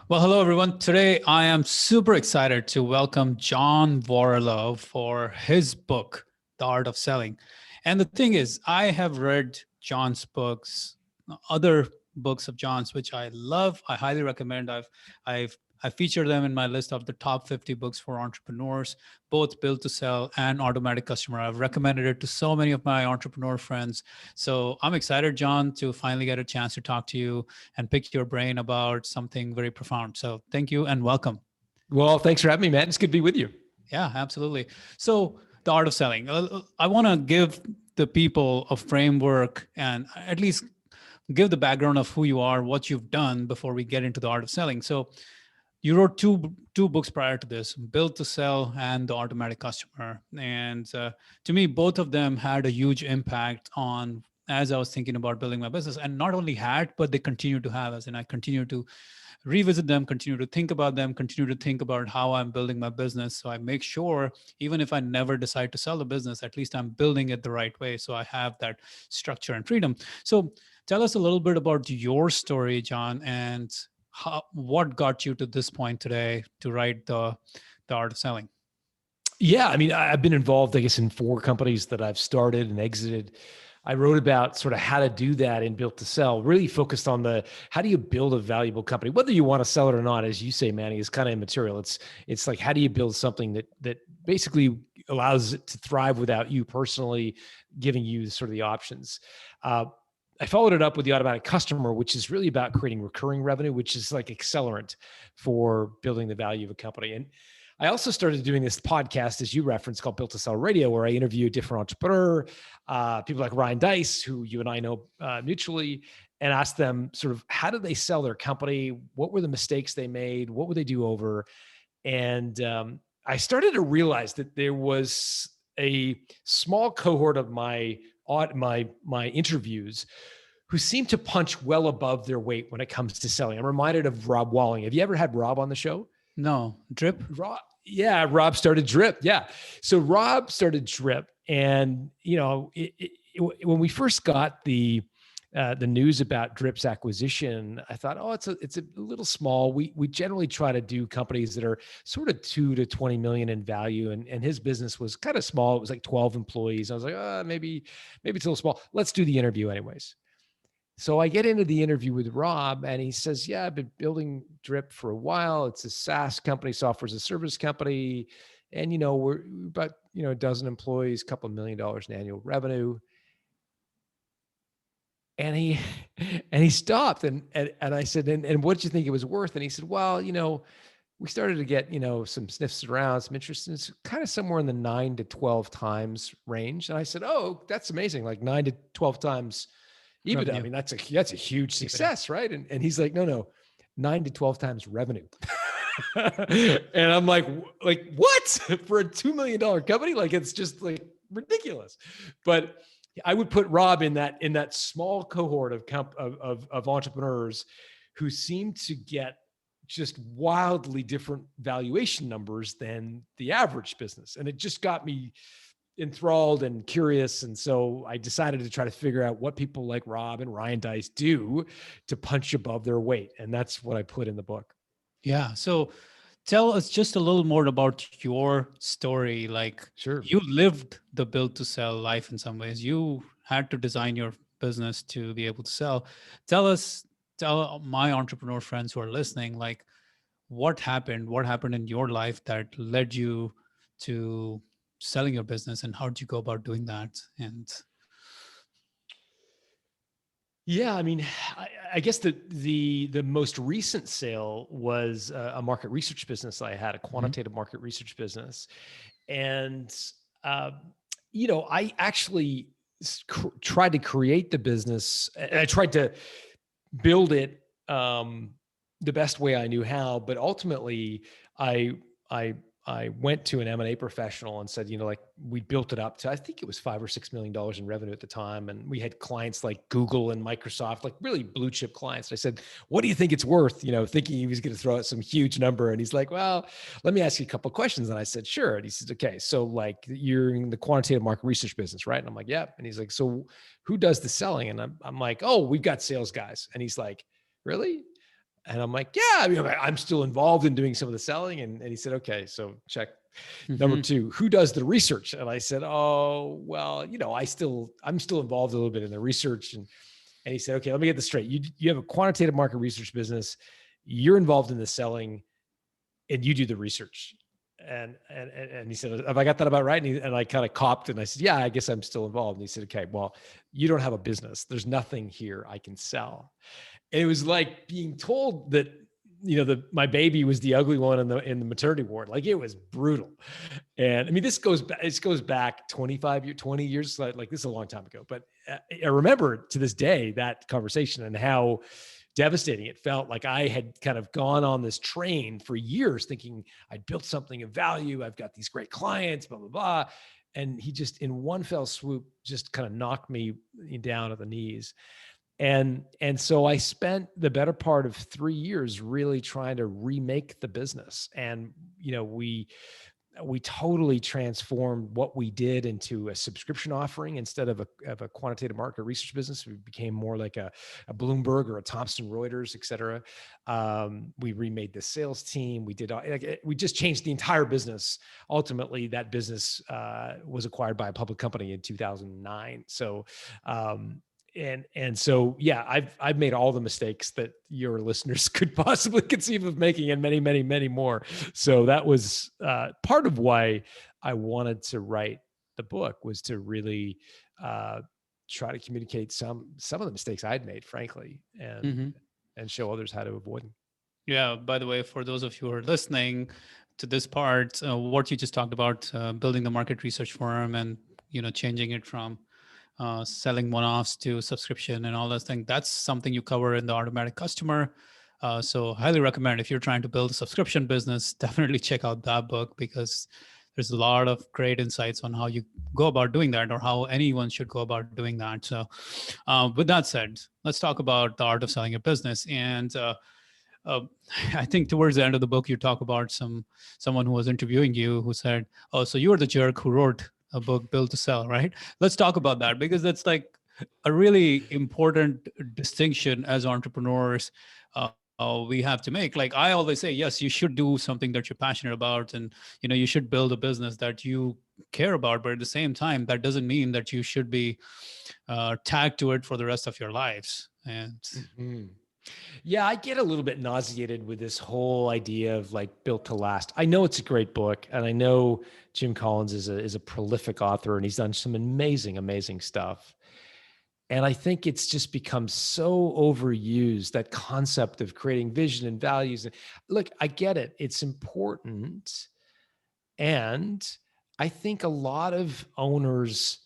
Well, hello, everyone. Today, I am super excited to welcome John Warrillow for his book, The Art of Selling. And the thing is, I have read John's books, other books of John's, which I love. I highly recommend. I feature them in my list of the top 50 books for entrepreneurs, both build to sell and automatic customer. I've recommended it to so many of my entrepreneur friends. So I'm excited, John, to finally get a chance to talk to you and pick your brain about something very profound. So thank you and welcome. Well, thanks for having me, Matt. It's good to be with you. Yeah, absolutely. So the art of selling. I want to give the people a framework and at least give the background of who you are, what you've done before we get into the art of selling. So you wrote two books prior to this, Build to Sell and The Automatic Customer. And to me, both of them had a huge impact on as I was thinking about building my business, and not only had, but they continue to have, as in I continue to revisit them, continue to think about them, continue to think about how I'm building my business. So I make sure, even if I never decide to sell the business, at least I'm building it the right way. So I have that structure and freedom. So tell us a little bit about your story, John, and what got you to this point today to write the art of selling. Yeah, I mean, I've been involved, I guess, in 4 companies that I've started and exited. I wrote about sort of how to do that in Built to Sell, really focused on how do you build a valuable company, whether you want to sell it or not, as you say, Manny, is kind of immaterial. It's like, how do you build something that basically allows it to thrive without you personally giving you sort of the options. I followed it up with the automatic customer, which is really about creating recurring revenue, which is like accelerant for building the value of a company. And I also started doing this podcast, as you referenced, called Built to Sell Radio, where I interview a different entrepreneur, people like Ryan Dice, who you and I know mutually, and ask them sort of how did they sell their company? What were the mistakes they made? What would they do over? And I started to realize that there was a small cohort of my interviews who seem to punch well above their weight when it comes to selling. I'm reminded of Rob Walling. Have you ever had Rob on the show? No, Drip? Rob started Drip. Yeah. So Rob started Drip. And, when we first got the news about Drip's acquisition, I thought, oh, it's a little small. We generally try to do companies that are sort of 2 to 20 million in value. And his business was kind of small. It was like 12 employees. I was like, maybe it's a little small. Let's do the interview anyways. So I get into the interview with Rob and he says, yeah, I've been building Drip for a while. It's a SaaS company, software as a service company. And, we're about, a dozen employees, a couple of $1 million in annual revenue. And he stopped and I said, and what did you think it was worth? And he said, well, we started to get, some sniffs around, some interest. And it's kind of somewhere in the 9 to 12 times range. And I said, oh, that's amazing. Like 9 to 12 times EBITDA. Revenue. I mean, that's a huge success, right? And he's like, no, 9 to 12 times revenue. And I'm like, what? For a $2 million company? Like, it's just like ridiculous. But I would put Rob in that small cohort of entrepreneurs who seem to get just wildly different valuation numbers than the average business. And it just got me enthralled and curious. And so I decided to try to figure out what people like Rob and Ryan Dice do to punch above their weight. And that's what I put in the book. Yeah. So tell us just a little more about your story. Like, sure, you lived the build to sell life in some ways. You had to design your business to be able to sell. Tell my entrepreneur friends who are listening, like, what happened in your life that led you to selling your business, and how did you go about doing that? And yeah, I mean, I guess the most recent sale was a market research business. I had a quantitative market research business, and I actually tried to create the business. And I tried to build it the best way I knew how, but ultimately, I went to an M&A professional and said, we built it up to, I think it was $5 or $6 million in revenue at the time. And we had clients like Google and Microsoft, like really blue chip clients. And I said, what do you think it's worth? Thinking he was going to throw out some huge number. And he's like, well, let me ask you a couple of questions. And I said, sure. And he says, okay, so like you're in the quantitative market research business, right? And I'm like, yeah. And he's like, so who does the selling? And I'm like, oh, we've got sales guys. And he's like, really? And I'm like, yeah, I mean, I'm still involved in doing some of the selling. And he said, okay, so check. Number two, who does the research? And I said, oh, well, I'm still involved a little bit in the research. And he said, okay, let me get this straight. You have a quantitative market research business. You're involved in the selling and you do the research. And he said, have I got that about right? And I kind of copped and I said, yeah, I guess I'm still involved. And he said, okay, well, you don't have a business. There's nothing here I can sell. And it was like being told that, my baby was the ugly one in the maternity ward. Like, it was brutal. And I mean, this goes back 20 years, like this is a long time ago, but I remember to this day that conversation and how devastating it felt. Like I had kind of gone on this train for years thinking I'd built something of value. I've got these great clients, blah, blah, blah. And he just in one fell swoop, just kind of knocked me down at the knees. And so I spent the better part of 3 years really trying to remake the business. And, we totally transformed what we did into a subscription offering instead of a quantitative market research business. We became more like a Bloomberg or a Thomson Reuters, et cetera. We remade the sales team. We just changed the entire business. Ultimately, that business was acquired by a public company in 2009. So, and so, yeah, I've made all the mistakes that your listeners could possibly conceive of making, and many, many, many more. So that was part of why I wanted to write the book, was to really try to communicate some of the mistakes I'd made, frankly, and show others how to avoid them. Yeah. By the way, for those of you who are listening to this part, what you just talked about, building the market research firm and changing it from selling one-offs to subscription and all those things, that's something you cover in the Automatic Customer. So highly recommend, if you're trying to build a subscription business, definitely check out that book, because there's a lot of great insights on how you go about doing that, or how anyone should go about doing that. So with that said, let's talk about the art of selling a business. And I think towards the end of the book, you talk about someone who was interviewing you who said, oh, so you were the jerk who wrote a book, Build to Sell, right? Let's talk about that, because that's like a really important distinction as entrepreneurs we have to make. Like I always say, yes, you should do something that you're passionate about, and you should build a business that you care about. But at the same time, that doesn't mean that you should be tagged to it for the rest of your lives. And yeah, I get a little bit nauseated with this whole idea of like built to last. I know it's a great book, and I know Jim Collins is a prolific author, and he's done some amazing, amazing stuff. And I think it's just become so overused, that concept of creating vision and values. Look, I get it. It's important. And I think a lot of owners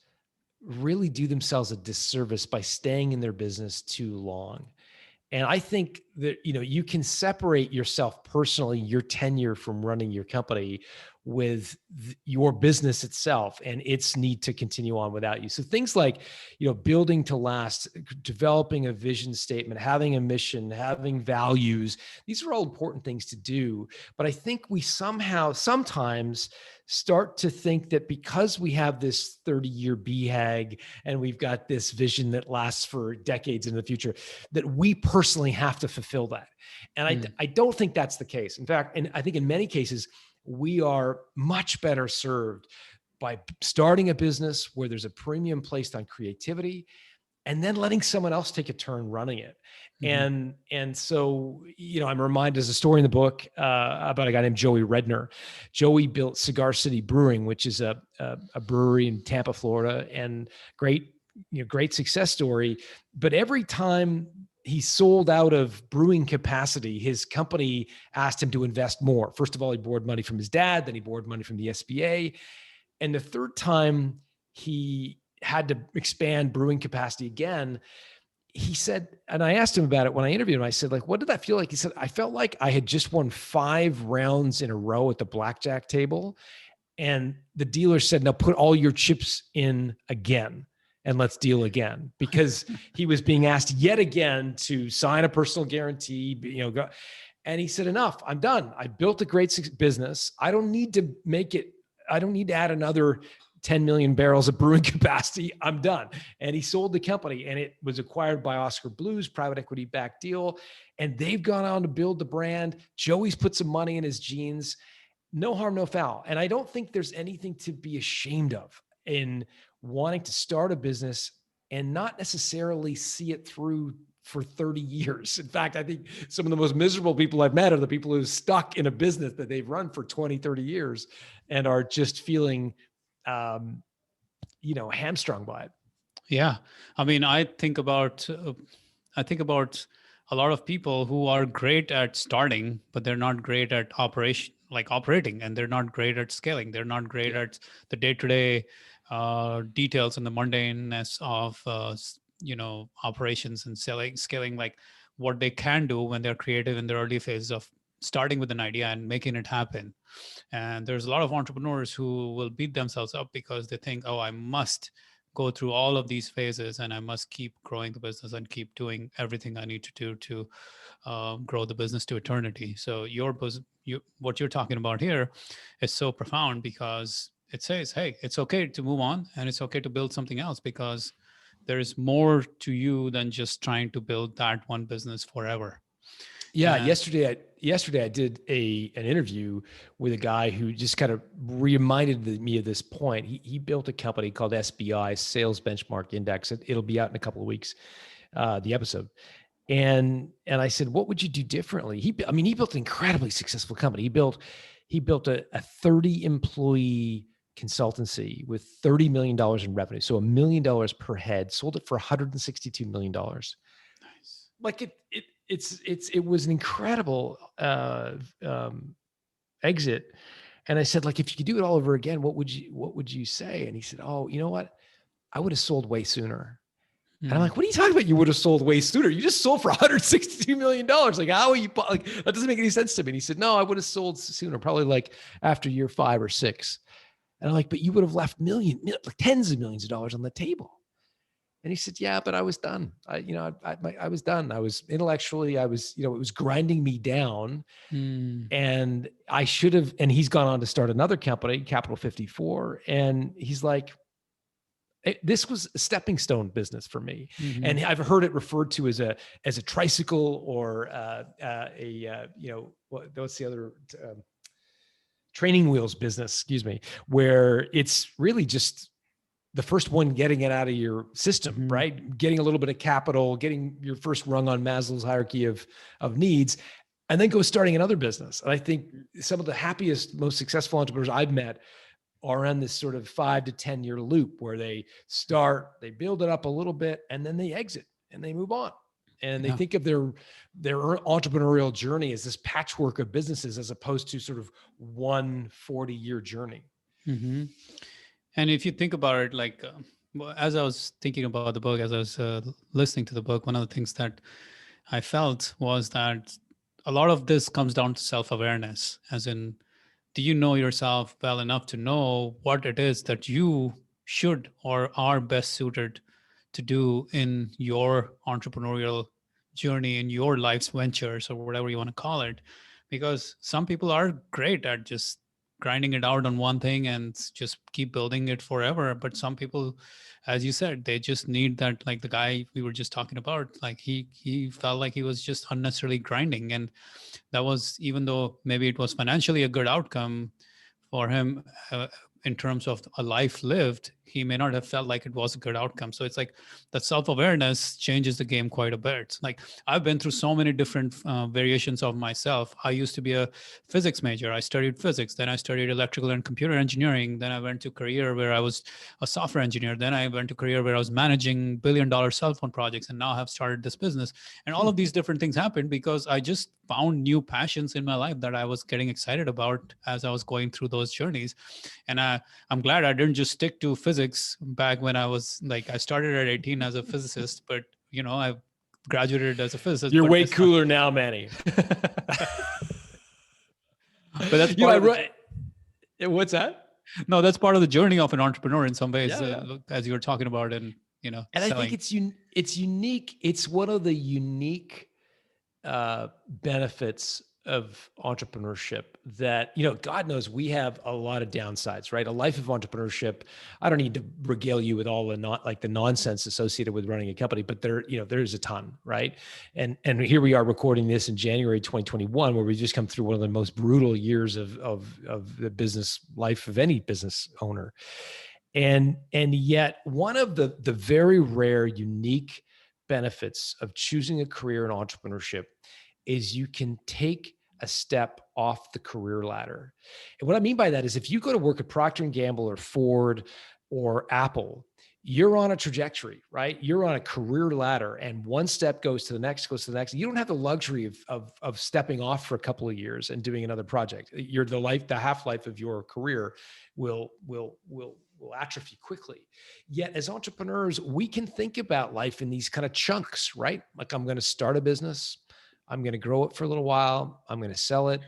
really do themselves a disservice by staying in their business too long. And I think that, you can separate yourself personally, your tenure from running your company, with your business itself and its need to continue on without you. So things like, building to last, developing a vision statement, having a mission, having values, these are all important things to do. But I think we sometimes start to think that because we have this 30-year BHAG and we've got this vision that lasts for decades in the future, that we personally have to fulfill that. And I don't think that's the case. In fact, and I think in many cases, we are much better served by starting a business where there's a premium placed on creativity, and then letting someone else take a turn running it. And so, I'm reminded, there's a story in the book about a guy named Joey Redner. Joey built Cigar City Brewing, which is a brewery in Tampa, Florida, and great success story. But every time he sold out of brewing capacity, his company asked him to invest more. First of all, he borrowed money from his dad, then he borrowed money from the SBA. And the third time he had to expand brewing capacity again, he said, and I asked him about it when I interviewed him, I said, like, what did that feel like? He said, I felt like I had just won 5 rounds in a row at the blackjack table. And the dealer said, now put all your chips in again, and let's deal again, because he was being asked yet again to sign a personal guarantee, and he said, enough, I'm done. I built a great business. I don't need to add another 10 million barrels of brewing capacity. I'm done. And he sold the company, and it was acquired by Oscar Blues, private equity backed deal. and they've gone on to build the brand. Joey's put some money in his jeans. No harm, no foul. And I don't think there's anything to be ashamed of in wanting to start a business and not necessarily see it through for 30 years. In fact, I think some of the most miserable people I've met are the people who are stuck in a business that they've run for 20, 30 years and are just feeling, hamstrung by it. Yeah. I mean, I think about a lot of people who are great at starting, but they're not great at operating, and they're not great at scaling. They're not great at the day-to-day details and the mundaneness of operations and scaling, like what they can do when they're creative in the early phases of starting with an idea and making it happen. And there's a lot of entrepreneurs who will beat themselves up because they think, oh, I must go through all of these phases and I must keep growing the business and keep doing everything I need to do to grow the business to eternity. So what you're talking about here is so profound, because it says, hey, it's okay to move on and it's okay to build something else, because there is more to you than just trying to build that one business forever. Yeah, And yesterday I did an interview with a guy who just kind of reminded me of this point. He built a company called SBI, Sales Benchmark Index. It'll be out in a couple of weeks, the episode. And I said, what would you do differently? He built an incredibly successful company. He built a 30 employee consultancy with $30 million in revenue. So $1 million per head, sold it for $162 million. nice. Like it was an incredible exit. And I said, like, if you could do it all over again, what would you say? And he said, oh, you know what? I would have sold way sooner. And I'm like, what are you talking about? You would have sold way sooner. You just sold for $162 million. Like, how are you, like, that doesn't make any sense to me. And he said, no, I would have sold sooner, probably like after year 5 or 6. And I'm like, but you would have left tens of millions of dollars on the table. And he said, yeah, but I was done. I was done. I was intellectually, it was grinding me down. And I should have, and he's gone on to start another company, Capital 54. And he's like, this was a stepping stone business for me. Mm-hmm. And I've heard it referred to as a tricycle or what's the other training wheels business, excuse me, where it's really just the first one getting it out of your system, Mm-hmm. right? Getting a little bit of capital, getting your first rung on Maslow's hierarchy of needs, and then go starting another business. And I think some of the happiest, most successful entrepreneurs I've met are on this sort of 5 to 10 year loop where they start, they build it up a little bit, and then they exit and they move on. And they think of their entrepreneurial journey as this patchwork of businesses, as opposed to sort of one 40-year journey. Mm-hmm. And if you think about it, like as I was thinking about the book, as I was listening to the book, one of the things that I felt was that a lot of this comes down to self-awareness, as in, do you know yourself well enough to know what it is that you should or are best suited to do in your entrepreneurial journey, in your life's ventures, or whatever you want to call it? Because some people are great at just grinding it out on one thing and just keep building it forever. But some people, as you said, they just need that, like the guy we were just talking about, like he felt like he was just unnecessarily grinding. And that was, even though maybe it was financially a good outcome for him, in terms of a life lived, he may not have felt like it was a good outcome. So it's like that self-awareness changes the game quite a bit. Like, I've been through so many different variations of myself. I used to be a physics major. I studied physics. Then I studied electrical and computer engineering. Then I went to a career where I was a software engineer. Then I went to a career where I was managing billion-dollar cell phone projects, and now have started this business. And all of these different things happened because I just found new passions in my life that I was getting excited about as I was going through those journeys. And I'm glad I didn't just stick to physics back when I was like, I started at 18 as a physicist, but I graduated as a physicist. You're way cooler now, Manny. But that's part what's that? No, that's part of the journey of an entrepreneur in some ways, Yeah. as you were talking about, and And selling. I think it's unique. It's one of the unique benefits of entrepreneurship that, God knows we have a lot of downsides, right? A life of entrepreneurship. I don't need to regale you with all the the nonsense associated with running a company, but there's a ton, right? And here we are recording this in January 2021, where we just come through one of the most brutal years of the business life of any business owner. And yet one of the very rare, unique benefits of choosing a career in entrepreneurship is you can take a step off the career ladder. And what I mean by that is if you go to work at Procter and Gamble or Ford or Apple, you're on a trajectory, right? You're on a career ladder, and one step goes to the next, goes to the next. You don't have the luxury of stepping off for a couple of years and doing another project. The half-life of your career will atrophy quickly. Yet as entrepreneurs, we can think about life in these kind of chunks, right? Like, I'm going to start a business. I'm going to grow it for a little while. I'm going to sell it.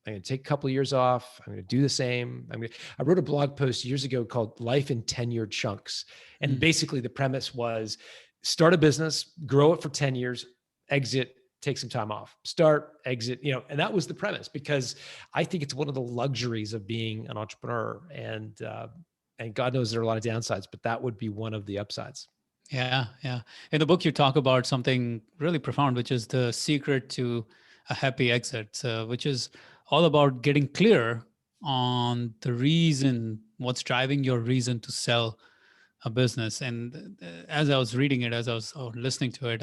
I'm going to take a couple of years off. I'm going to do the same. I wrote a blog post years ago called Life in 10-Year Chunks. And basically the premise was start a business, grow it for 10 years, exit, take some time off, start, exit, and that was the premise, because I think it's one of the luxuries of being an entrepreneur. And God knows there are a lot of downsides, but that would be one of the upsides. Yeah, yeah. In the book, you talk about something really profound, which is the secret to a happy exit, which is all about getting clear on the reason, what's driving your reason to sell a business. And as I was reading it, as I was listening to it,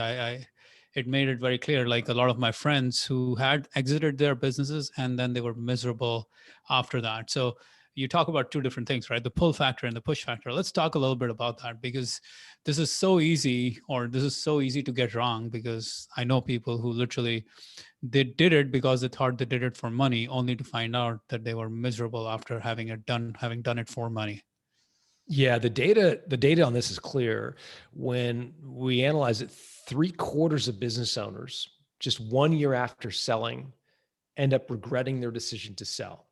it made it very clear. Like a lot of my friends who had exited their businesses and then they were miserable after that. So you talk about two different things, right? The pull factor and the push factor. Let's talk a little bit about that, because this is so easy to get wrong, because I know people who literally, they did it because they thought they did it for money, only to find out that they were miserable after having done it for money. Yeah, the data on this is clear. When we analyze it, 3/4 of business owners, just 1 year after selling, end up regretting their decision to sell.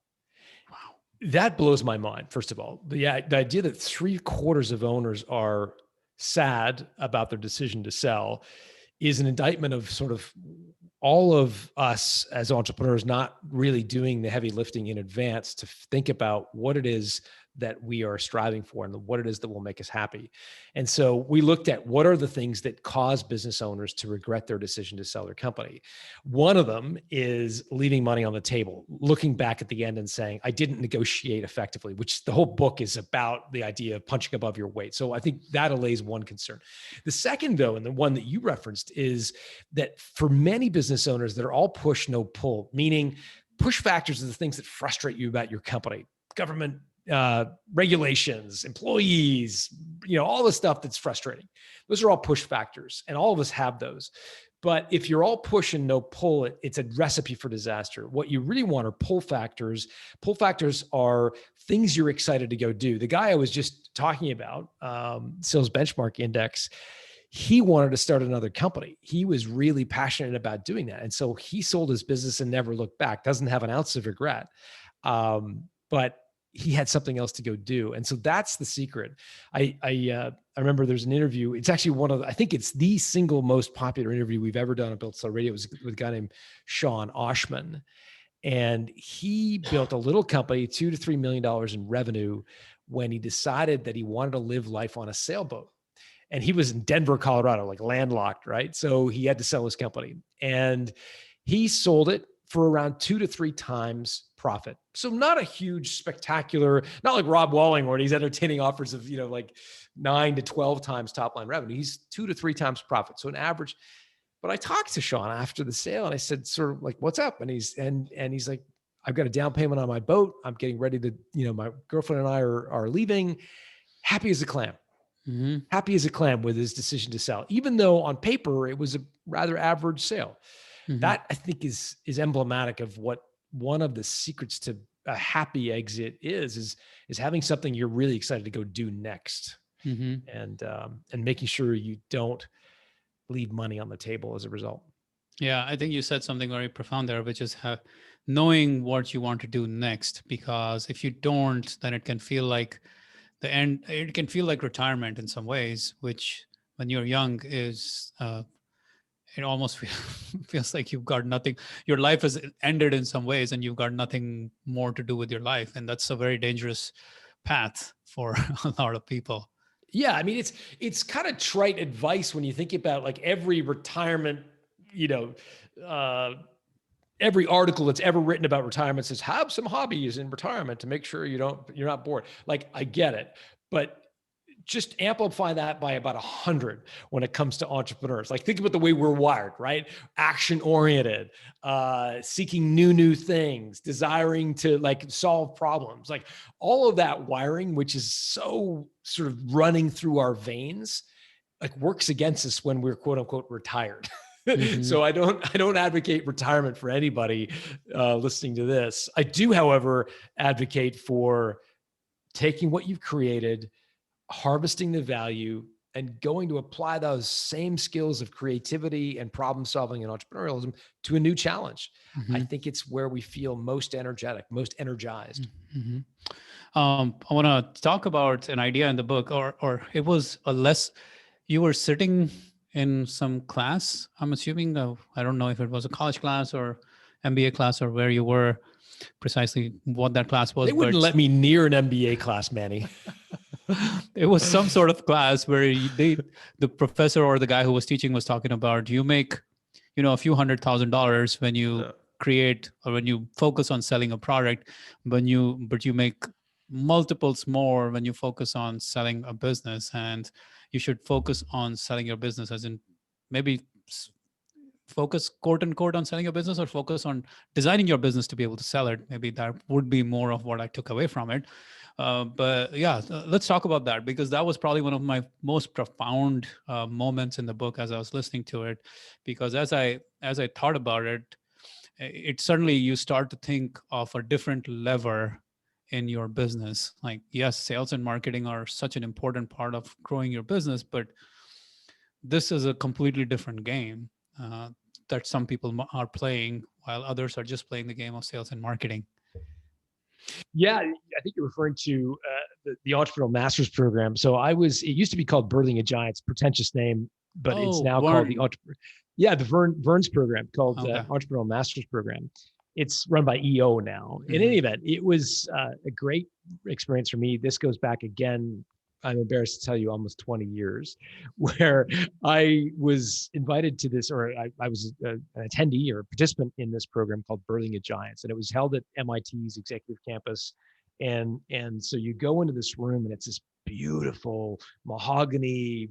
Wow. That blows my mind, first of all. The idea that 3/4 of owners are sad about their decision to sell is an indictment of sort of all of us as entrepreneurs not really doing the heavy lifting in advance to think about what it is that we are striving for and what it is that will make us happy. And so we looked at what are the things that cause business owners to regret their decision to sell their company. One of them is leaving money on the table, looking back at the end and saying, I didn't negotiate effectively, which the whole book is about, the idea of punching above your weight. So I think that allays one concern. The second, though, and the one that you referenced, is that for many business owners, they're all push, no pull, meaning push factors are the things that frustrate you about your company. Government regulations, employees, all the stuff that's frustrating. Those are all push factors, and all of us have those. But if you're all push and no pull, it's a recipe for disaster. What you really want are pull factors. Pull factors are things you're excited to go do. The guy I was just talking about, Sales Benchmark Index, he wanted to start another company. He was really passionate about doing that. And so he sold his business and never looked back, doesn't have an ounce of regret. But he had something else to go do. And so that's the secret. I remember there's an interview. It's actually I think it's the single most popular interview we've ever done on Built Sell Radio. It was with a guy named Sean Oshman. And he built a little company, $2 to $3 million in revenue, when he decided that he wanted to live life on a sailboat. And he was in Denver, Colorado, like landlocked, right? So he had to sell his company. And he sold it for around 2 to 3 times profit. So not a huge, spectacular, not like Rob Walling, where he's entertaining offers of, like 9 to 12 times top line revenue. He's 2 to 3 times profit. So an average. But I talked to Sean after the sale and I said, sort of like, what's up? And he's like, I've got a down payment on my boat. I'm getting ready to, my girlfriend and I are leaving. Happy as a clam. Mm-hmm. Happy as a clam with his decision to sell, even though on paper it was a rather average sale. Mm-hmm. That, I think, is emblematic of what one of the secrets to a happy exit is having something you're really excited to go do next, mm-hmm. and making sure you don't leave money on the table as a result. Yeah, I think you said something very profound there, which is knowing what you want to do next, because if you don't, then it can feel like the end. It can feel like retirement in some ways, which when you're young is it almost feels like you've got nothing. Your life has ended in some ways, and you've got nothing more to do with your life, and that's a very dangerous path for a lot of people. Yeah, I mean, it's kind of trite advice when you think about like every retirement, you know, uh, every article that's ever written about retirement says have some hobbies in retirement to make sure you're not bored. Like I get it, but just amplify that by about 100 when it comes to entrepreneurs. Like think about the way we're wired, right? Action oriented, seeking new things, desiring to like solve problems, like all of that wiring, which is so sort of running through our veins, like works against us when we're quote unquote retired. Mm-hmm. So I don't advocate retirement for anybody listening to this. I do, however, advocate for taking what you've created, harvesting the value, and going to apply those same skills of creativity and problem solving and entrepreneurialism to a new challenge. Mm-hmm. I think it's where we feel most energetic, most energized. Mm-hmm. I want to talk about an idea in the book, or it was a less. You were sitting in some class, I'm assuming. I don't know if it was a college class or MBA class or where you were precisely what that class was. They wouldn't let me near an MBA class, Manny. It was some sort of class where the professor or the guy who was teaching was talking about you make, a few $100,000 when you create or when you focus on selling a product, but you make multiples more when you focus on selling a business, and you should focus on selling your business, as in maybe focus quote unquote on selling your business, or focus on designing your business to be able to sell it. Maybe that would be more of what I took away from it. But yeah, let's talk about that, because that was probably one of my most profound moments in the book as I was listening to it. Because as I thought about it, it suddenly you start to think of a different lever in your business. Like, yes, sales and marketing are such an important part of growing your business, but this is a completely different game that some people are playing, while others are just playing the game of sales and marketing. Yeah, I think you're referring to the Entrepreneurial Masters Program. So it used to be called Birthing a Giant, it's a pretentious name, but it's now called the Vern's program, called Entrepreneurial Masters Program. It's run by EO now. In any event, it was a great experience for me. This goes back again, I'm embarrassed to tell you, almost 20 years, where I was invited to this, or I was an attendee or a participant in this program called Birthing a Giants. And it was held at MIT's executive campus. And so you go into this room and it's this beautiful mahogany,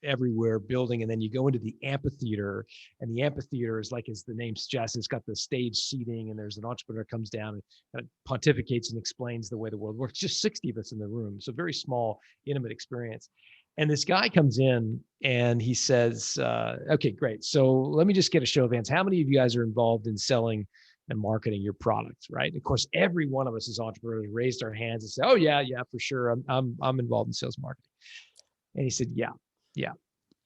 everywhere building. And then you go into the amphitheater, and the amphitheater is like, as the name suggests, it's got the stage seating, and there's an entrepreneur comes down and kind of pontificates and explains the way the world works. Just 60 of us in the room. So very small, intimate experience. And this guy comes in and he says, okay, great. So let me just get a show of hands. How many of you guys are involved in selling and marketing your products, right? And of course, every one of us as entrepreneurs raised our hands and said, oh yeah, for sure. I'm involved in sales marketing. And he said, yeah.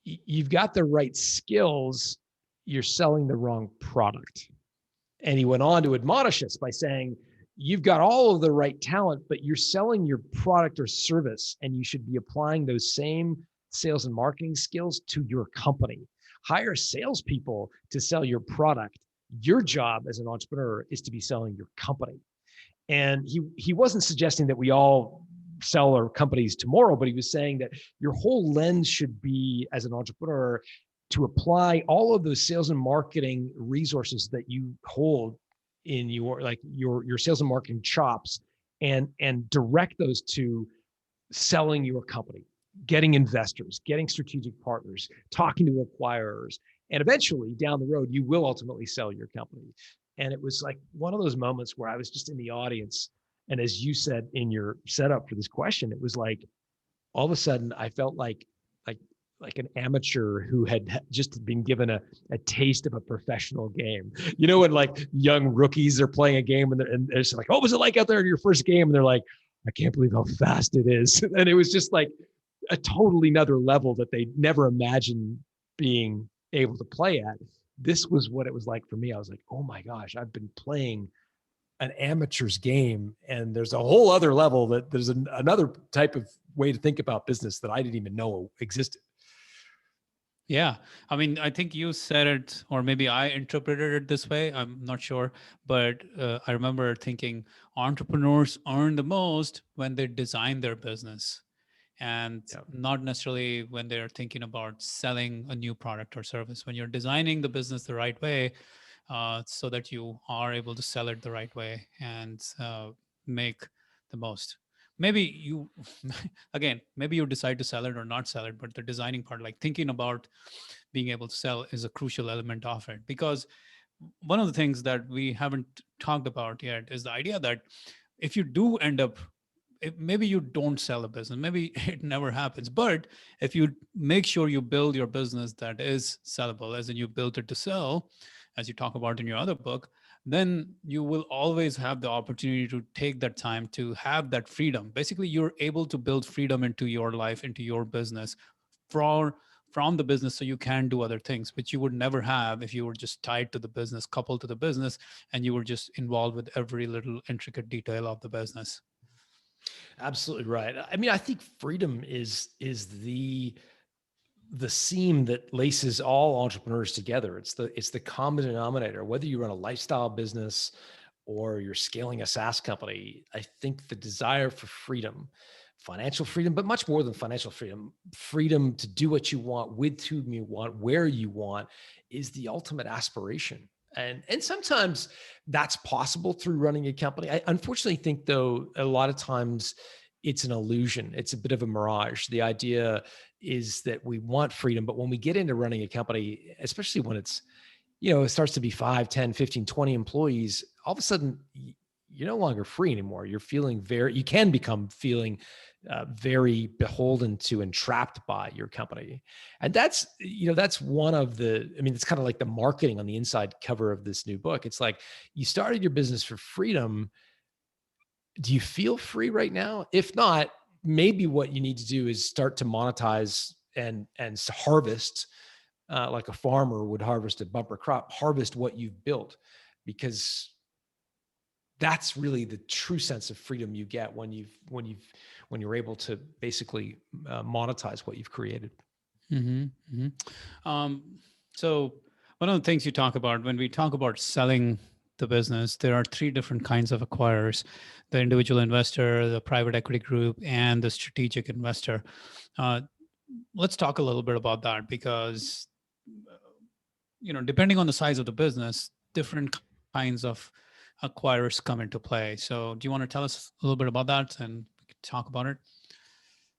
You've got the right skills. You're selling the wrong product. And he went on to admonish us by saying, you've got all of the right talent, but you're selling your product or service, and you should be applying those same sales and marketing skills to your company. Hire salespeople to sell your product. Your job as an entrepreneur is to be selling your company. And he wasn't suggesting that we all sell our companies tomorrow, but he was saying that your whole lens should be, as an entrepreneur, to apply all of those sales and marketing resources that you hold in your sales and marketing chops, and direct those to selling your company, getting investors, getting strategic partners, talking to acquirers, and eventually down the road, you will ultimately sell your company. And it was like one of those moments where I was just in the audience. And as you said in your setup for this question, it was like, all of a sudden I felt like an amateur who had just been given a taste of a professional game. When like young rookies are playing a game and they're just like, what was it like out there in your first game? And they're like, I can't believe how fast it is. And it was just like a totally another level that they never imagined being able to play at. This was what it was like for me. I was like, oh my gosh, I've been playing an amateur's game, and there's a whole other level, that there's another type of way to think about business that I didn't even know existed. Yeah. I mean, I think you said it, or maybe I interpreted it this way. I'm not sure. But I remember thinking entrepreneurs earn the most when they design their business, and Yeah. not necessarily when they're thinking about selling a new product or service. When you're designing the business the right way, so that you are able to sell it the right way and make the most. Maybe you, again, maybe you decide to sell it or not sell it, but the designing part, like thinking about being able to sell, is a crucial element of it. Because one of the things that we haven't talked about yet is the idea that if you do end up, maybe you don't sell a business, maybe it never happens, but if you make sure you build your business that is sellable, as in you built it to sell, as you talk about in your other book, then you will always have the opportunity to take that time to have that freedom. Basically, you're able to build freedom into your life, into your business, for from the business, so you can do other things which you would never have if you were just tied to the business, coupled to the business, and you were just involved with every little intricate detail of the business. Absolutely right. I mean, I think freedom is the seam that laces all entrepreneurs together. It's the common denominator. Whether you run a lifestyle business or you're scaling a SaaS company, I think the desire for freedom, financial freedom, but much more than financial freedom, freedom to do what you want, with whom you want, where you want, is the ultimate aspiration. And sometimes that's possible through running a company. I unfortunately think, though, a lot of times it's an illusion. It's a bit of a mirage. The idea is that we want freedom, but when we get into running a company, especially when it's, it starts to be 5, 10, 15, 20 employees, all of a sudden you're no longer free anymore. You can become feeling very beholden to and trapped by your company. And that's one of it's kind of like the marketing on the inside cover of this new book. It's like, you started your business for freedom. Do you feel free right now? If not, maybe what you need to do is start to monetize and harvest, like a farmer would harvest a bumper crop, harvest what you've built, because that's really the true sense of freedom you get when you're able to basically monetize what you've created. Mm-hmm, mm-hmm. So one of the things you talk about when we talk about selling the business, there are three different kinds of acquirers: the individual investor, the private equity group, and the strategic investor. Uh, let's talk a little bit about that, because depending on the size of the business, different kinds of acquirers come into play. So do you want to tell us a little bit about that, and we can talk about it?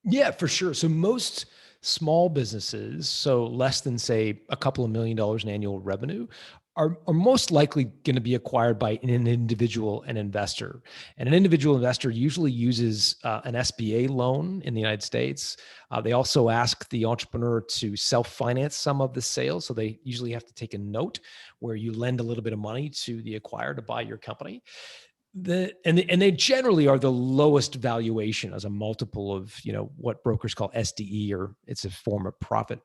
Yeah, for sure. So most small businesses, so less than, say, a couple of $1 million in annual revenue, are most likely going to be acquired by an individual, an investor. And an individual investor usually uses an SBA loan in the United States. They also ask the entrepreneur to self-finance some of the sales. So they usually have to take a note where you lend a little bit of money to the acquirer to buy your company. And they generally are the lowest valuation, as a multiple of what brokers call SDE, or it's a form of profit.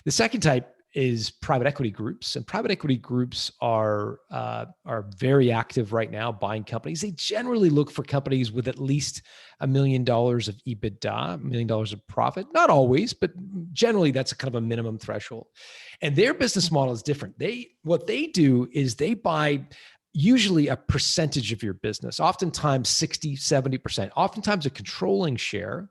The second type is private equity groups, and private equity groups are very active right now buying companies. They generally look for companies with at least $1 million of EBITDA, $1 million of profit. Not always, but generally that's a kind of a minimum threshold. And their business model is different. What they do is they buy usually a percentage of your business, oftentimes 60, 70%, oftentimes a controlling share.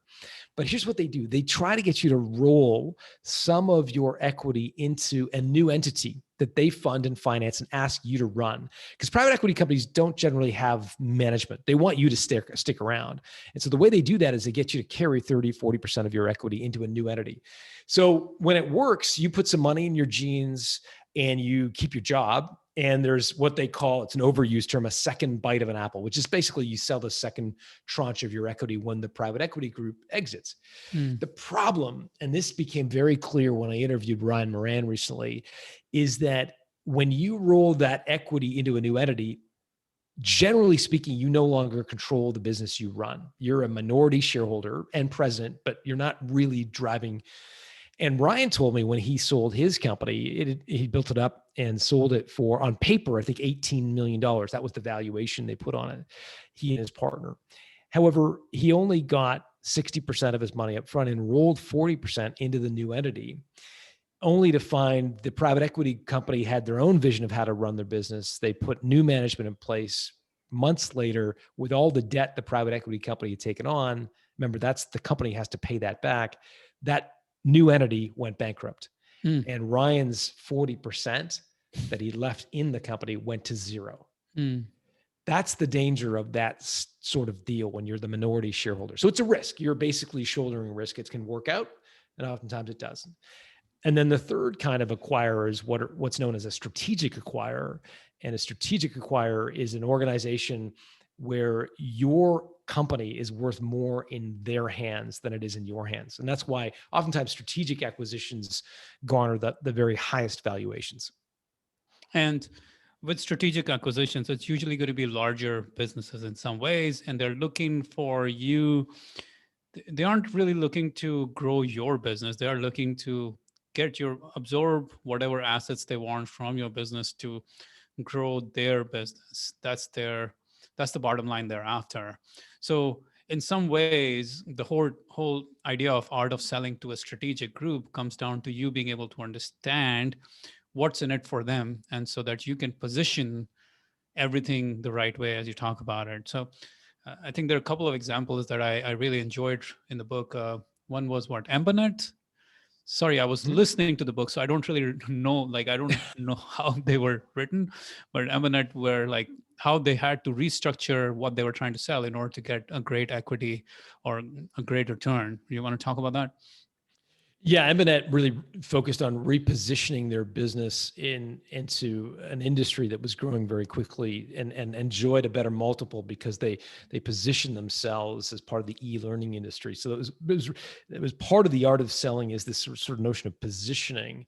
But here's what they do. They try to get you to roll some of your equity into a new entity that they fund and finance and ask you to run. Because private equity companies don't generally have management. They want you to stick around. And so the way they do that is they get you to carry 30, 40% of your equity into a new entity. So when it works, you put some money in your jeans and you keep your job. And there's what they call, it's an overused term, a second bite of an apple, which is basically you sell the second tranche of your equity when the private equity group exits. Mm. The problem, and this became very clear when I interviewed Ryan Moran recently, is that when you roll that equity into a new entity, generally speaking, you no longer control the business you run. You're a minority shareholder and president, but you're not really driving. And Ryan told me when he sold his company, he built it up and sold it for, on paper, I think $18 million. That was the valuation they put on it, he and his partner. However, he only got 60% of his money up front and rolled 40% into the new entity. only to find the private equity company had their own vision of how to run their business. They put new management in place months later with all the debt the private equity company had taken on. Remember, that's the company has to pay that back. That new entity went bankrupt. Mm. And Ryan's 40% that he left in the company went to zero. Mm. That's the danger of that sort of deal when you're the minority shareholder. So it's a risk. You're basically shouldering risk. It can work out, and oftentimes it doesn't. And then the third kind of acquirer is what's known as a strategic acquirer. And a strategic acquirer is an organization where your company is worth more in their hands than it is in your hands. And that's why oftentimes strategic acquisitions garner the very highest valuations. And with strategic acquisitions, it's usually going to be larger businesses in some ways, and they're looking for you. They aren't really looking to grow your business. They are looking to absorb whatever assets they want from your business to grow their business. That's the bottom line they're after. So in some ways, the whole idea of art of selling to a strategic group comes down to you being able to understand what's in it for them, and so that you can position everything the right way as you talk about it. So I think there are a couple of examples that I really enjoyed in the book. One was Embonet. Sorry, I was listening to the book, so I don't really know, I don't know how they were written, but Embonet were how they had to restructure what they were trying to sell in order to get a great equity or a great return. You want to talk about that? Yeah, Embonet really focused on repositioning their business into an industry that was growing very quickly and enjoyed a better multiple because they positioned themselves as part of the e-learning industry. So it was part of the art of selling, is this sort of notion of positioning.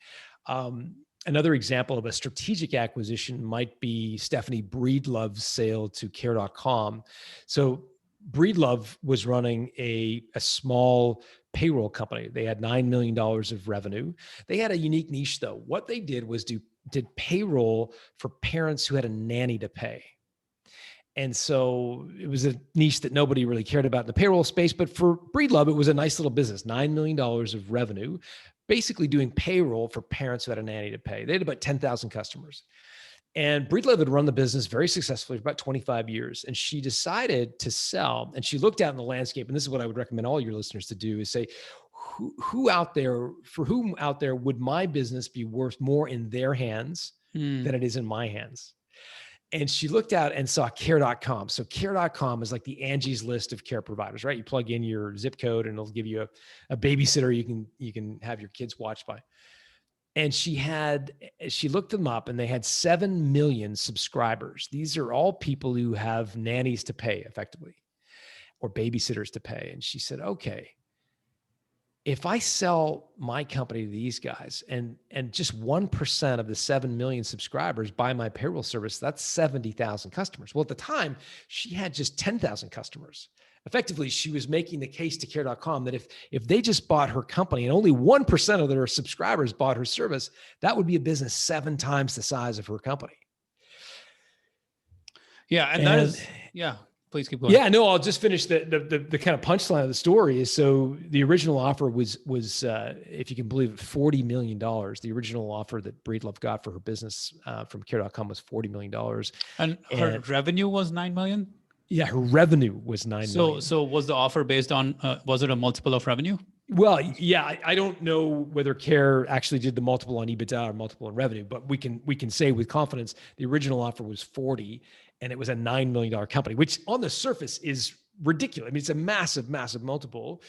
Another example of a strategic acquisition might be Stephanie Breedlove's sale to Care.com. So Breedlove was running a small payroll company. They had $9 million of revenue. They had a unique niche though. What they did was did payroll for parents who had a nanny to pay. And so it was a niche that nobody really cared about in the payroll space, but for Breedlove, it was a nice little business, $9 million of revenue, basically doing payroll for parents who had a nanny to pay. They had about 10,000 customers. And Breedlove had run the business very successfully for about 25 years. And she decided to sell, and she looked out in the landscape. And this is what I would recommend all your listeners to do, is say, who out there, for whom out there would my business be worth more in their hands than it is in my hands? And she looked out and saw Care.com. So Care.com is like the Angie's List of care providers, right? You plug in your zip code and it'll give you a babysitter you can have your kids watched by. And she looked them up and they had 7 million subscribers. These are all people who have nannies to pay effectively, or babysitters to pay. And she said, okay, if I sell my company to these guys and just 1% of the 7 million subscribers buy my payroll service, that's 70,000 customers. Well, at the time, she had just 10,000 customers. Effectively, she was making the case to Care.com that if they just bought her company and only 1% of their subscribers bought her service, that would be a business 7 times the size of her company. Yeah, and that is, yeah. Please keep going. Yeah, no, I'll just finish the kind of punchline of the story is, so the original offer was if you can believe it, $40 million. The original offer that Breedlove got for her business from Care.com was $40 million. And her revenue was 9 million? Yeah, her revenue was 9 million. So was the offer based on, was it a multiple of revenue? Well, yeah, I don't know whether Care actually did the multiple on EBITDA or multiple on revenue, but we can say with confidence the original offer was 40 and it was a $9 million company, which on the surface is ridiculous. I mean, it's a massive, massive multiple.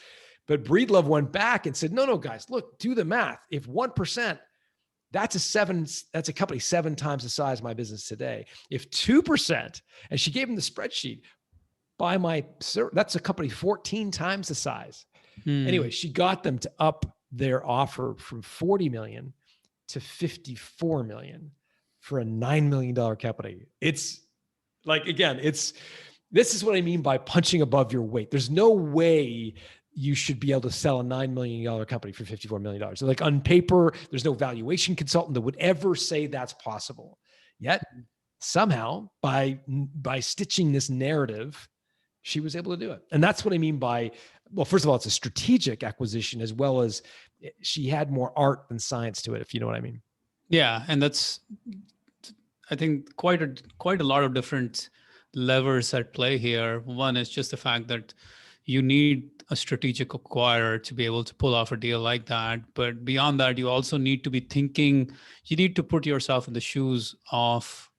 But Breedlove went back and said, no, guys, look, do the math. If 1%, that's a company 7 times the size of my business today. If 2%, and she gave him the spreadsheet, that's a company 14 times the size. Anyway, she got them to up their offer from 40 million to 54 million for a $9 million company. It's like, again, this is what I mean by punching above your weight. There's no way you should be able to sell a $9 million company for $54 million. So like on paper, there's no valuation consultant that would ever say that's possible. Yet somehow by stitching this narrative, she was able to do it. And that's what I mean by Well, first of all, it's a strategic acquisition, as well as she had more art than science to it, if you know what I mean. Yeah, and that's, I think, quite a lot of different levers at play here. One is just the fact that you need a strategic acquirer to be able to pull off a deal like that. But beyond that, you also need to be thinking, you need to put yourself in the shoes of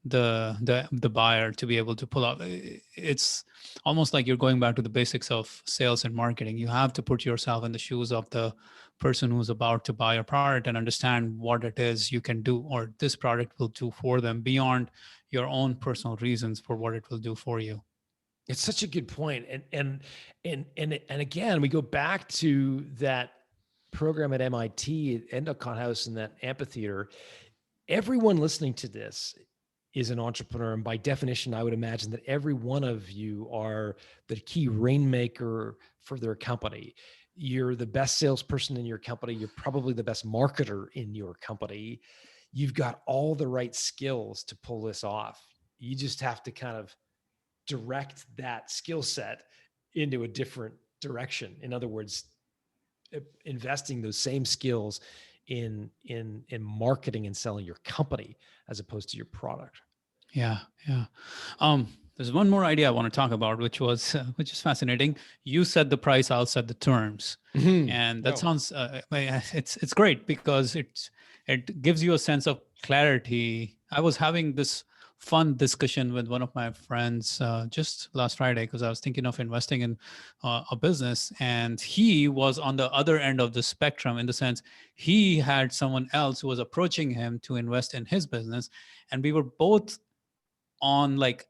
the buyer to be able to pull off. It's almost like you're going back to the basics of sales and marketing. You have to put yourself in the shoes of the person who's about to buy a product and understand what it is you can do or this product will do for them beyond your own personal reasons for what it will do for you. It's such a good point. And again, we go back to that program at MIT, at Endicott House in that amphitheater. Everyone listening to this is an entrepreneur. And by definition, I would imagine that every one of you are the key rainmaker for their company. You're the best salesperson in your company. You're probably the best marketer in your company. You've got all the right skills to pull this off. You just have to kind of direct that skill set into a different direction. In other words, investing those same skills in marketing and selling your company as opposed to your product. Yeah, yeah. There's one more idea I want to talk about, which is fascinating. You set the price, I'll set the terms, and that sounds it's great because it gives you a sense of clarity. I was having this fun discussion with one of my friends just last Friday because I was thinking of investing in a business, and he was on the other end of the spectrum in the sense he had someone else who was approaching him to invest in his business, and we were both on like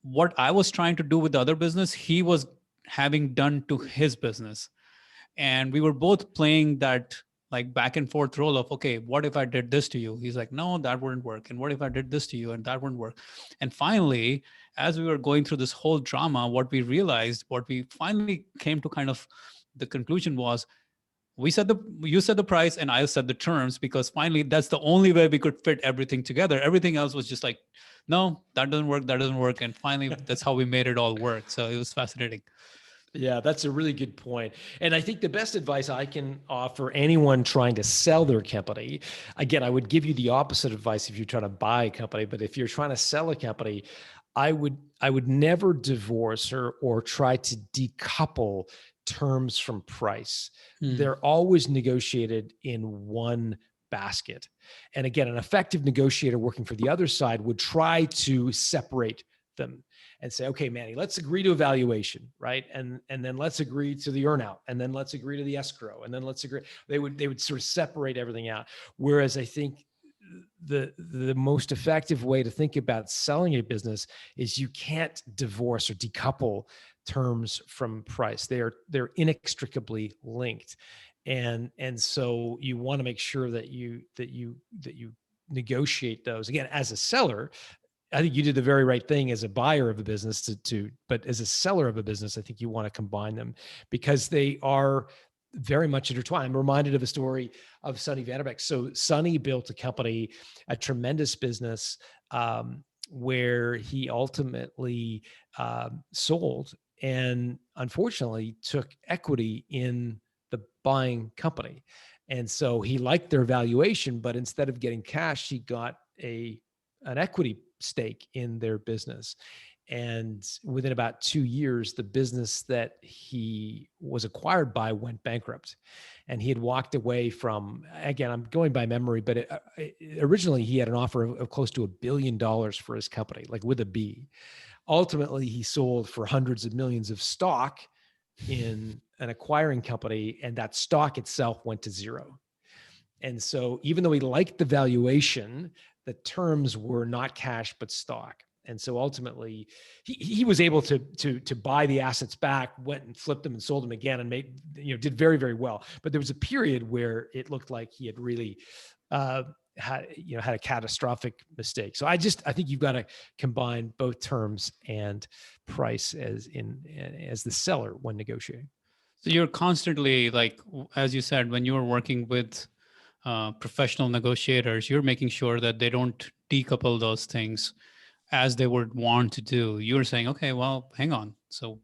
what I was trying to do with the other business, he was having done to his business. And we were both playing that like back and forth role of, okay, what if I did this to you? He's like, no, that wouldn't work. And what if I did this to you? And that wouldn't work. And finally, as we were going through this whole drama, what we finally came to kind of the conclusion was, you said the price and I said the terms, because finally that's the only way we could fit everything together. Everything else was just like, no, that doesn't work. That doesn't work. And finally, that's how we made it all work. So it was fascinating. Yeah, that's a really good point. And I think the best advice I can offer anyone trying to sell their company, again, I would give you the opposite advice if you're trying to buy a company, but if you're trying to sell a company, I would never divorce or try to decouple terms from price. They're always negotiated in one basket. And again, an effective negotiator working for the other side would try to separate them and say, okay, Manny, let's agree to a valuation, right? And then let's agree to the earnout, and then let's agree to the escrow, and then let's agree. They would sort of separate everything out. Whereas I think the most effective way to think about selling a business is you can't divorce or decouple terms from price. They're inextricably linked. And so you want to make sure that you negotiate those. Again, as a seller, I think you did the very right thing as a buyer of a business but as a seller of a business, I think you want to combine them because they are very much intertwined. I'm reminded of a story of Sonny Vanderbeck. So Sonny built a company, a tremendous business, where he ultimately sold and unfortunately took equity in the buying company. And so he liked their valuation, but instead of getting cash, he got an equity stake in their business. And within about 2 years, the business that he was acquired by went bankrupt. And he had walked away from, again, I'm going by memory, but originally he had an offer of close to $1 billion for his company, like with a B. Ultimately, he sold for hundreds of millions of stock in an acquiring company, and that stock itself went to zero. And so even though he liked the valuation, the terms were not cash, but stock. And so ultimately he was able to buy the assets back, went and flipped them and sold them again and did very, very well. But there was a period where it looked like he had really had a catastrophic mistake. So I think you've got to combine both terms and price as the seller when negotiating. So you're constantly, like, as you said, when you were working with professional negotiators, you're making sure that they don't decouple those things as they would want to do. You're saying, okay, well, hang on. So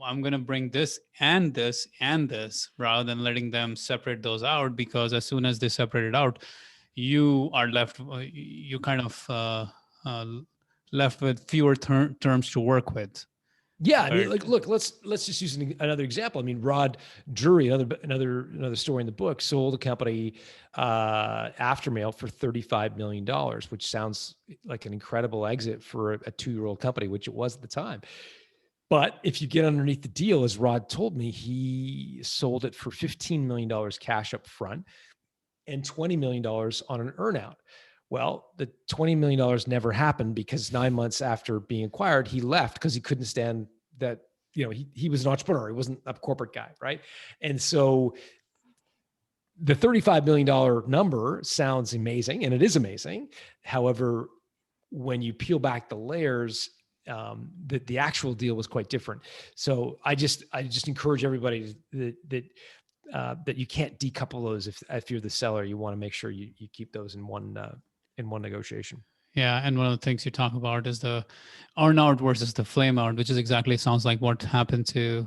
I'm going to bring this and this and this, rather than letting them separate those out, because as soon as they separate it out, you are left, you kind of uh, left with fewer terms to work with. Yeah, I mean, But like, look, let's just use another example. I mean, Rod Drury, another story in the book, sold a company, Aftermail, for $35 million, which sounds like an incredible exit for a 2-year-old company, which it was at the time. But if you get underneath the deal, as Rod told me, he sold it for $15 million cash up front and $20 million on an earnout. Well, the $20 million never happened, because 9 months after being acquired, he left because he couldn't stand that. He was an entrepreneur. He wasn't a corporate guy, right? And so the $35 million number sounds amazing, and it is amazing. However, when you peel back the layers, the actual deal was quite different. So I just encourage everybody that you can't decouple those. If you're the seller, you want to make sure you keep those in one negotiation. yeah, and one of the things you talk about is the earn out versus the flame out, which is exactly, sounds like what happened to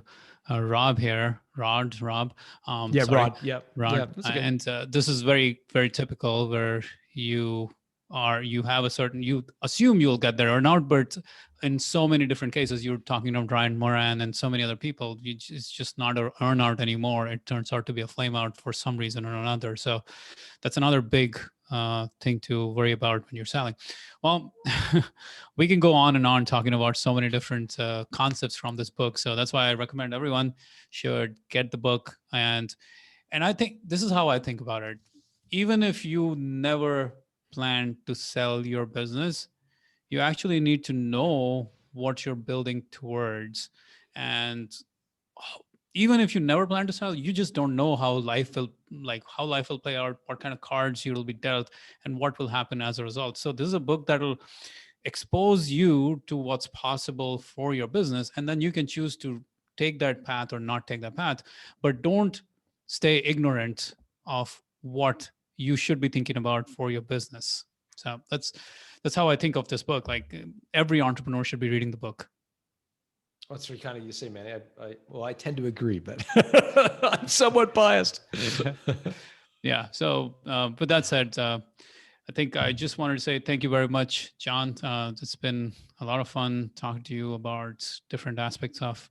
Rob here. Rob. Yeah, Sorry, Rod. Yep. Rod. Yeah, that's okay. And this is very, very typical, where you have a certain, you assume you'll get their earn out, but in so many different cases, you're talking to Brian Moran and so many other people, it's just not an earn out anymore. It turns out to be a flame out for some reason or another. So that's another big thing to worry about when you're selling. Well, we can go on and on talking about so many different concepts from this book. So that's why I recommend everyone should get the book. And I think this is how I think about it. Even if you never plan to sell your business, you actually need to know what you're building towards. And even if you never plan to sell, you just don't know how life will play out, what kind of cards you will be dealt, and what will happen as a result. So this is a book that will expose you to what's possible for your business, and then you can choose to take that path or not take that path. But don't stay ignorant of what you should be thinking about for your business. So that's how I think of this book. Like, every entrepreneur should be reading the book. That's very kind of you to say, man. I tend to agree, but I'm somewhat biased. Yeah. So with that said, I think I just wanted to say thank you very much, John. It's been a lot of fun talking to you about different aspects of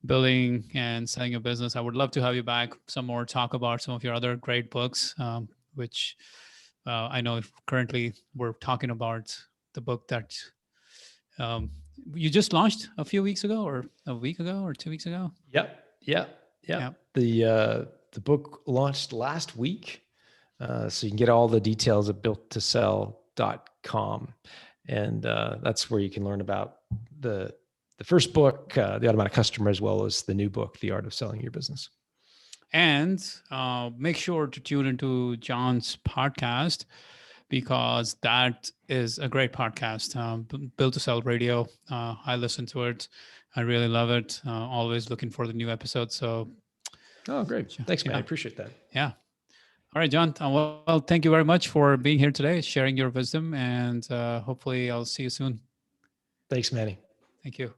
building and selling your business. I would love to have you back some more, talk about some of your other great books, which I know currently we're talking about the book that you just launched a few weeks ago, or a week ago, or 2 weeks ago. Yep. The book launched last week. So you can get all the details at builttosell.com. And that's where you can learn about the first book, The Automatic Customer, as well as the new book, The Art of Selling Your Business. And make sure to tune into John's podcast, because that is a great podcast, Build to Sell Radio. I listen to it. I really love it. Always looking for the new episodes. So, oh, great. Thanks, man. Yeah. I appreciate that. Yeah. All right, John. Well, thank you very much for being here today, sharing your wisdom, and hopefully I'll see you soon. Thanks, Manny. Thank you.